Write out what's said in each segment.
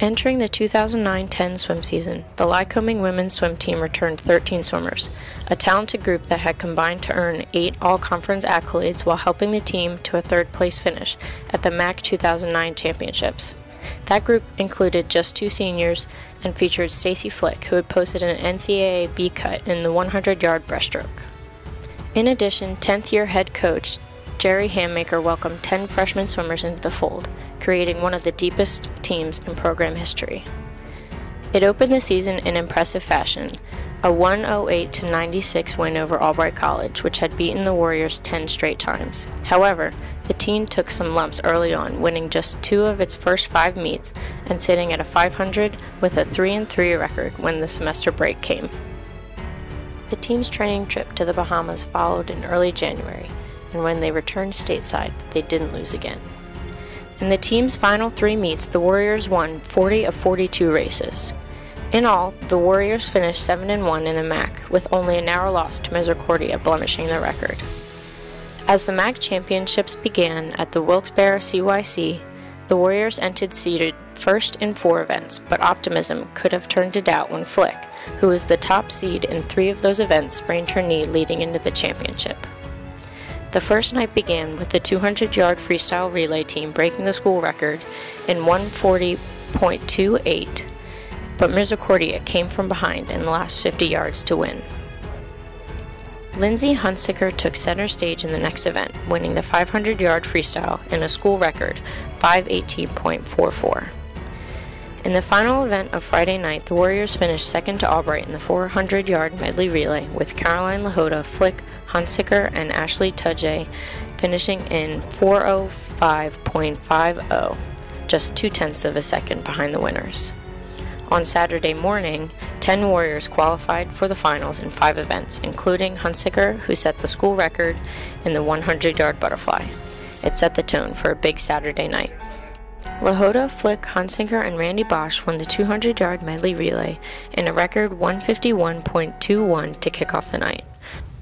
Entering the 2009-10 swim season, the Lycoming women's swim team returned 13 swimmers, a talented group that had combined to earn 8 all-conference accolades while helping the team to a third-place finish at the MAC 2009 championships. That group included just 2 seniors and featured Stacy Flick, who had posted an NCAA B cut in the 100-yard breaststroke. In addition, 10th-year head coach Jerry HAMMAKER welcomed 10 freshman swimmers into the fold, creating one of the deepest teams in program history. It opened the season in impressive fashion, a 108-96 win over Albright College, which had beaten the Warriors 10 straight times. However, the team took some lumps early on, winning just 2 of its first 5 meets and sitting at a 500 with a 3-3 record when the semester break came. The team's training trip to the Bahamas followed in early January, and when they returned stateside, they didn't lose again. In the team's final 3 meets, the Warriors won 40 of 42 races. In all, the Warriors finished 7-1 in the MAC, with only a narrow loss to Misericordia blemishing the record. As the MAC championships began at the Wilkes-Barre CYC, the Warriors entered seeded first in 4 events, but optimism could have turned to doubt when Flick, who was the top seed in 3 of those events, sprained her knee leading into the championship. The first night began with the 200-yard freestyle relay team breaking the school record in 140.28, but Misericordia came from behind in the last 50 yards to win. LINDSEY HUNSICKER took center stage in the next event, winning the 500-yard freestyle in a school record 5:18.44. In the final event of Friday night, the Warriors finished second to Albright in the 400-yard medley relay, with Caroline Lahota, Flick, HUNSICKER, and Ashley Tudje finishing in 4:05.50, just 0.2 of a second behind the winners. On Saturday morning, 10 Warriors qualified for the finals in 5 events, including HUNSICKER, who set the school record in the 100-yard butterfly. It set the tone for a big Saturday night. Lahota, Flick, HUNSICKER, and Randy Bosch won the 200-yard medley relay in a record 151.21 to kick off the night.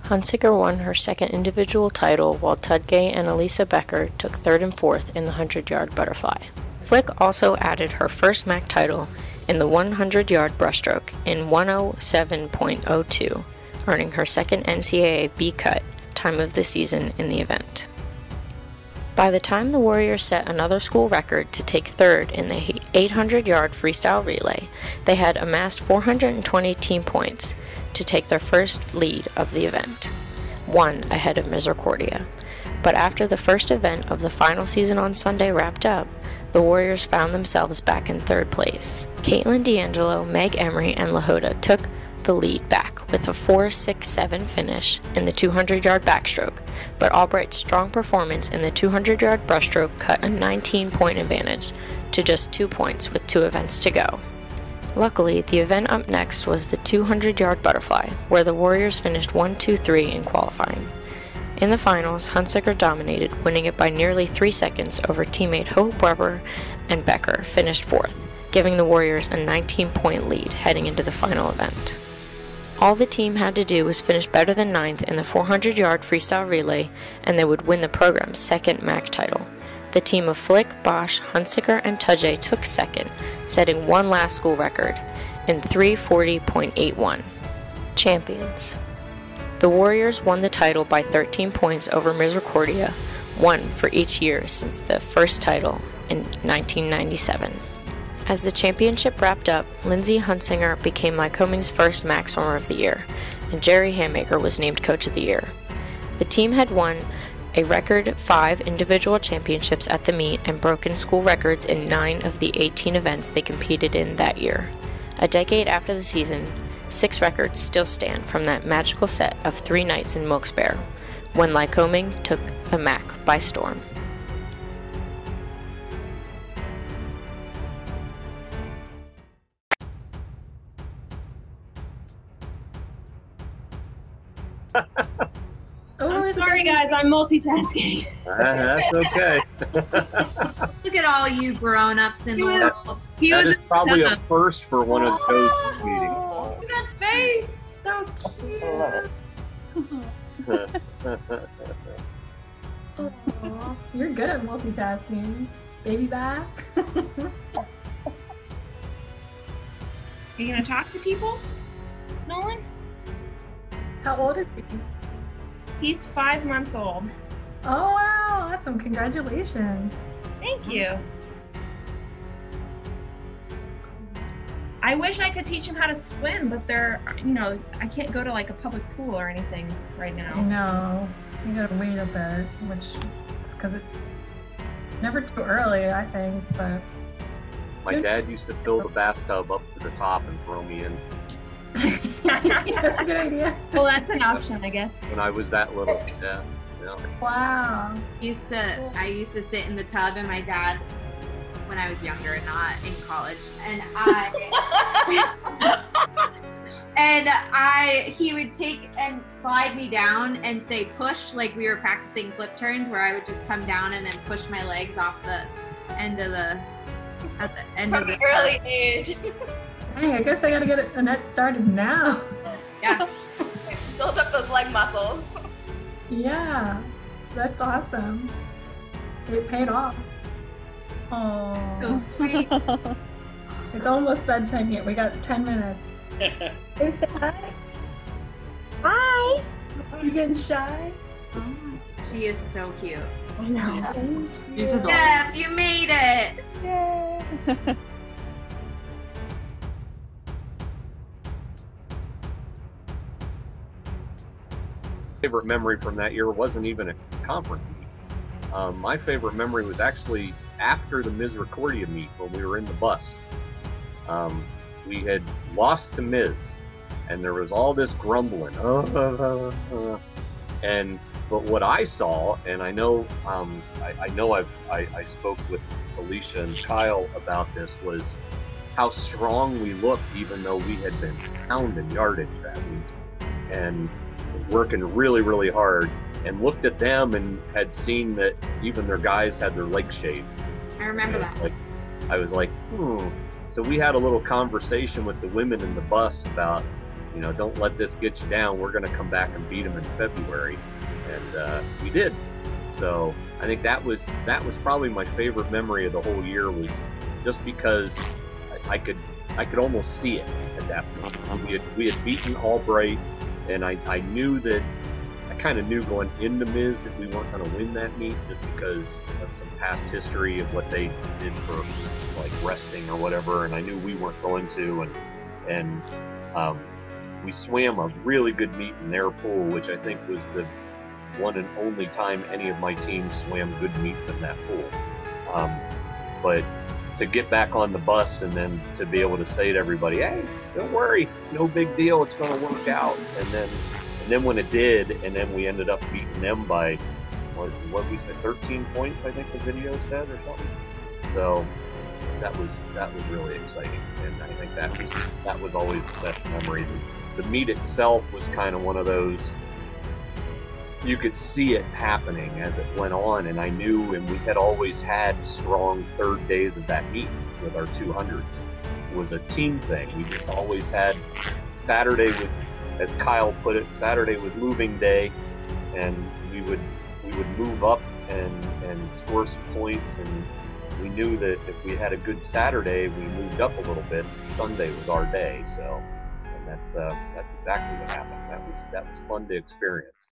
HUNSICKER won her second individual title, while Tudje and ELISA BECKER took 3rd and 4th in the 100-yard butterfly. Flick also added her first MAC title in the 100-yard breaststroke in 107.02, earning her second NCAA B cut time of the season in the event. By the time the Warriors set another school record to take 3rd in the 800-yard freestyle relay, they had amassed 420 team points to take their first lead of the event, 1 ahead of Misericordia. But after the first event of the final season on Sunday wrapped up, the Warriors found themselves back in 3rd place. Caitlin D'Angelo, Meg Emery, and Lahota took the lead back with a 4.67 finish in the 200-yard backstroke, but Albright's strong performance in the 200-yard breaststroke cut a 19-point advantage to just 2 points with 2 events to go. Luckily, the event up next was the 200-yard butterfly, where the Warriors finished 1-2-3 in qualifying. In the finals, HUNSICKER dominated, winning it by nearly 3 seconds over teammate Hope Weber, and BECKER finished 4th, giving the Warriors a 19-point lead heading into the final event. All the team had to do was finish better than 9th in the 400-yard freestyle relay, and they would win the program's second MAC title. The team of Flick, Bosch, HUNSICKER, and Tudje took 2nd, setting one last school record in 3:40.81. Champions. The Warriors won the title by 13 points over Misericordia, 1 for each year since the first title in 1997. As the championship wrapped up, LINDSEY HUNSICKER became Lycoming's first MAC Swimmer of the Year, and Jerry HAMMAKER was named Coach of the Year. The team had won a record 5 individual championships at the meet and broken school records in 9 of the 18 events they competed in that year. A decade after the season, 6 records still stand from that magical set of 3 nights in Wilkes-Barre, when Lycoming took the MAC by storm. I'm sorry guys, I'm multitasking. That's okay. Look at all you grown-ups in the world. That is probably a first for one of those meetings. Look at that face. So cute. Aww, you're good at multitasking. Baby back. you gonna talk to people, Nolan? How old is he? He's 5 months old. Oh, wow. Awesome. Congratulations. Thank you. I wish I could teach him how to swim, but I can't go to like a public pool or anything right now. No, you gotta wait a bit, which is because it's never too early, I think, but. My dad used to fill the bathtub up to the top and throw me in. That's a good idea. Well, that's an option, I guess. When I was that little, yeah. Wow. I used to sit in the tub, and my dad, when I was younger, not in college, and he would take and slide me down and say push, like we were practicing flip turns, where I would just come down and then push my legs off the end of the early age. Hey, I guess I gotta get Annette started now. Yeah. Build up those leg muscles. Yeah, that's awesome. It paid off. Oh, So sweet. It's almost bedtime here. We got 10 minutes. Hey, say hi. Hi. You getting shy? She is so cute. I know. Yeah, you made it. Yay! Favorite memory from that year wasn't even a conference meet. My favorite memory was actually after the Misericordia meet when we were in the bus. We had lost to Ms. and there was all this grumbling. But what I saw, and I know I spoke with Alicia and Kyle about this, was how strong we looked, even though we had been pounding yardage that week and working really, really hard, and looked at them and had seen that even their guys had their legs shaved. I remember that. I was like, So we had a little conversation with the women in the bus about, don't let this get you down. We're going to come back and beat them in February. And we did. So I think that was probably my favorite memory of the whole year, was just because I could almost see it at that point. We had beaten Albright, and I kind of knew going into Miz that we weren't going to win that meet, just because of some past history of what they did for like resting or whatever, and I knew we weren't going to, and we swam a really good meet in their pool, which I think was the one and only time any of my teams swam good meets in that pool. But to get back on the bus and then to be able to say to everybody, hey, don't worry, it's no big deal, it's going to work out. And then when it did, and then we ended up beating them by, what we said, 13 points, I think the video said, or something. So that was really exciting, and I think that was always the best memory. The meet itself was kind of one of those, you could see it happening as it went on, and I knew, and we had always had strong third days of that meet with our 200s. It was a team thing. We just always had Saturday with, as Kyle put it, Saturday was moving day, and we would move up and score some points, and we knew that if we had a good Saturday, we moved up a little bit. Sunday was our day, so, and that's exactly what happened. That was fun to experience.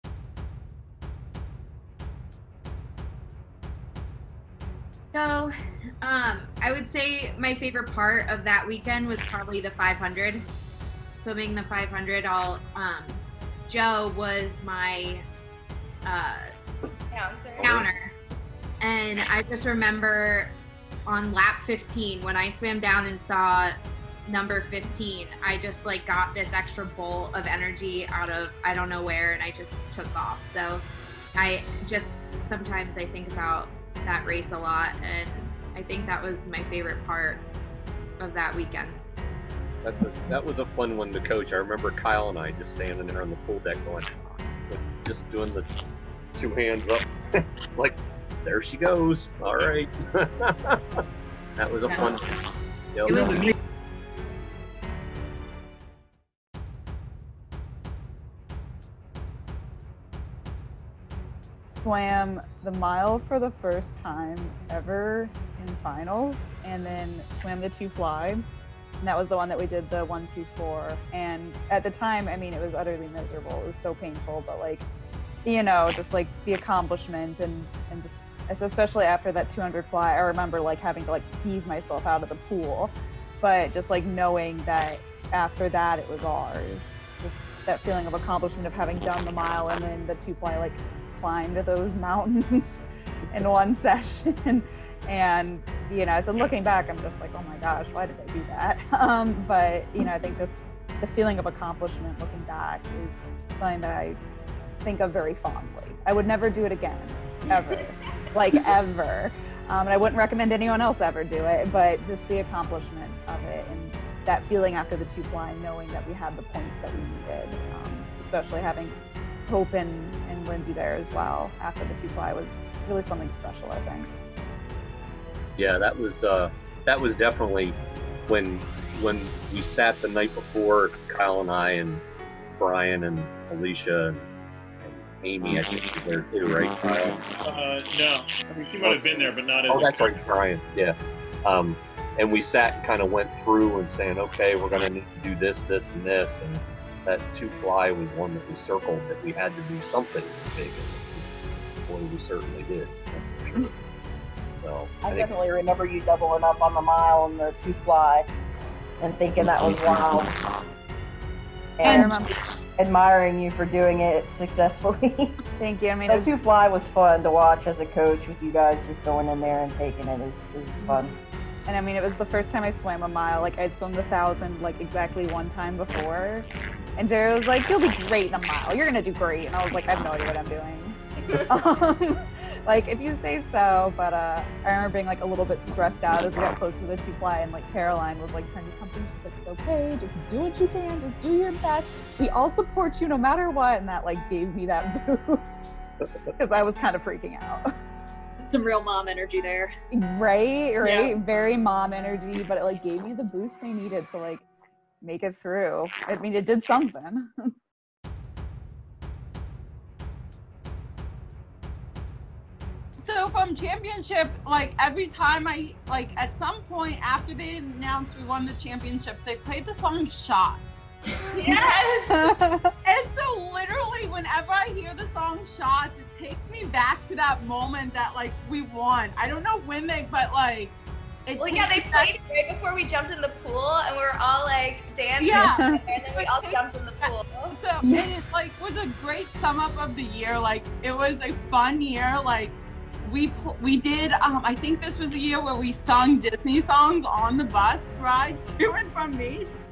So, I would say my favorite part of that weekend was probably the 500. Swimming the 500, Joe was my counter. And I just remember on lap 15, when I swam down and saw number 15, I just got this extra bolt of energy out of I don't know where, and I just took off. So sometimes I think about that race a lot, and I think that was my favorite part of that weekend. That was a fun one to coach. I remember Kyle and I just standing there on the pool deck going, just doing the two hands up, like, there she goes. All right. That was a fun one. Yep. It was swam the mile for the first time ever in finals, and then swam the 2 fly. And that was the one that we did the 1, 2, 4. And at the time, I mean, it was utterly miserable. It was so painful, but like, you know, just like the accomplishment and just, especially after that 200 fly, I remember like having to like heave myself out of the pool, but just like knowing that after that it was ours. Just that feeling of accomplishment of having done the mile and then the 2 fly like climbed those mountains in one session. And, you know, so looking back, I'm just like, oh my gosh, why did I do that? But, you know, I think just the feeling of accomplishment looking back is something that I think of very fondly. I would never do it again, ever, like ever. And I wouldn't recommend anyone else ever do it, but just the accomplishment of it and that feeling after the 2 fly, knowing that we had the points that we needed, especially having Hope and Lindsay there as well after the 2 fly was really something special, I think. Yeah, that was definitely when we sat the night before, Kyle and I and Brian and Alicia and Amy, I think was there too, right, Kyle? No, I mean she might have been there, but not as. Oh, that's right, Brian. Yeah. And we sat and kind of went through and saying, okay, we're going to need to do this, this, and this, and that 2 fly was one that we circled that we had to do something big, and boy, we certainly did. That's for sure. So, I definitely remember you doubling up on the mile and the 2 fly and thinking that was wild. And admiring you for doing it successfully. Thank you. I mean, the 2 fly was fun to watch as a coach with you guys just going in there and taking it. It was fun. And I mean, it was the first time I swam a mile. Like I'd swum the 1,000 like exactly 1 time before. And Jerry was like, you'll be great in a mile. You're going to do great. And I was like, I have no idea what I'm doing. Like if you say so, but I remember being like a little bit stressed out as we got close to the 2 fly, and like Caroline was like trying to comfort me. She's like, it's okay, just do what you can, just do your best. We all support you no matter what. And that like gave me that boost because I was kind of freaking out. Some real mom energy there. Right, Yeah. Very mom energy, but it like gave me the boost I needed to like make it through. I mean, it did something. So from championship, like every time like at some point after they announced we won the championship, they played the song Shots. Yes! And so literally whenever I hear the song Shots, it takes me back to that moment that like we won. I don't know when but like well, yeah, they played it right before we jumped in the pool, and we were all like dancing, yeah. And then we all jumped in the pool. So it like was a great sum up of the year. Like it was a fun year. Like we did. I think this was a year where we sung Disney songs on the bus ride to and from meets.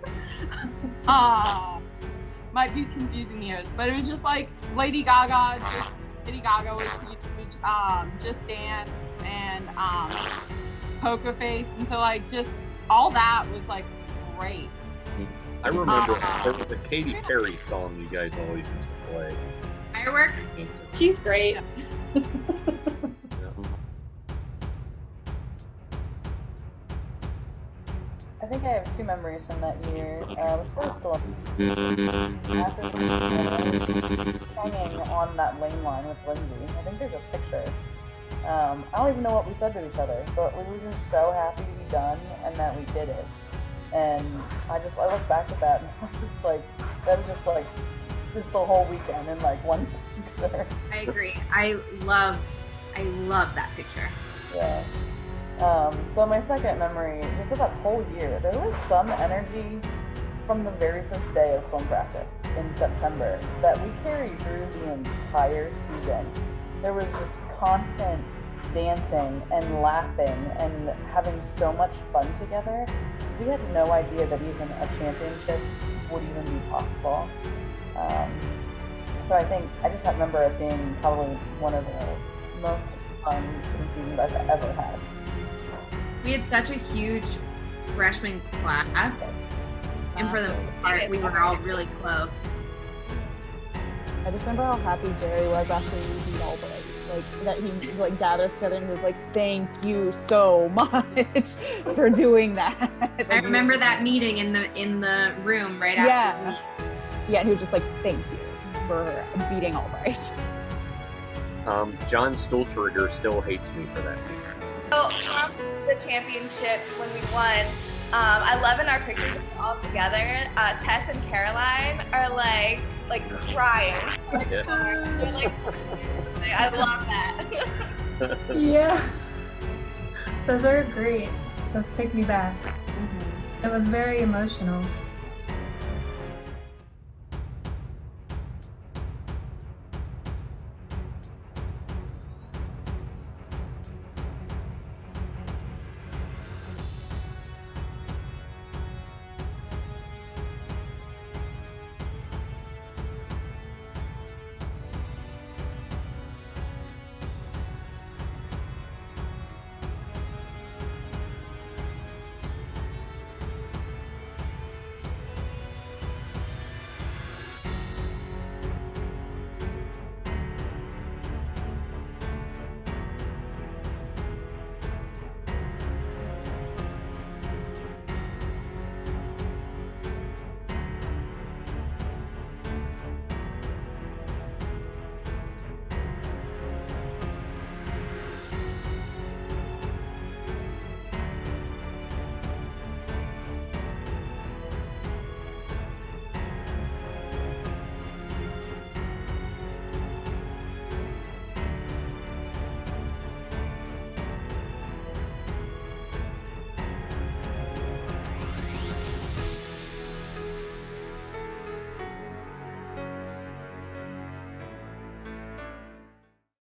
Might be confusing years, but it was just like Lady Gaga was huge. Just Dance and Poker Face, and so like just all that was like great. I remember there was a Katy Perry song you guys always used to play. Firework? She's great. Yeah. I think I have 2 memories from that year. The first one, after hanging on that lane line with Lindsay. I think there's a picture. I don't even know what we said to each other, but we were just so happy to be done and that we did it. And I look back at that and I was just like, that was just like, just the whole weekend in like one picture. I agree. I love that picture. Yeah. So my second memory, just of that whole year, there was some energy from the very first day of swim practice in September that we carried through the entire season. There was just constant dancing and laughing and having so much fun together. We had no idea that even a championship would even be possible. So I just remember it being probably one of the most fun swim seasons I've ever had. We had such a huge freshman class, and for the most part, we were all really close. I just remember how happy Jerry was after we beat Albright. Like that he like gathered us together and he was like, "Thank you so much for doing that." Like, I remember that meeting in the room right after. Yeah, and he was just like, "Thank you for beating Albright." John Stoltriger still hates me for that. So from the championship when we won, I love in our pictures all together. Tess and Caroline are like crying. They're like, I love that. Yeah. Those are great. Those take me back. It was very emotional.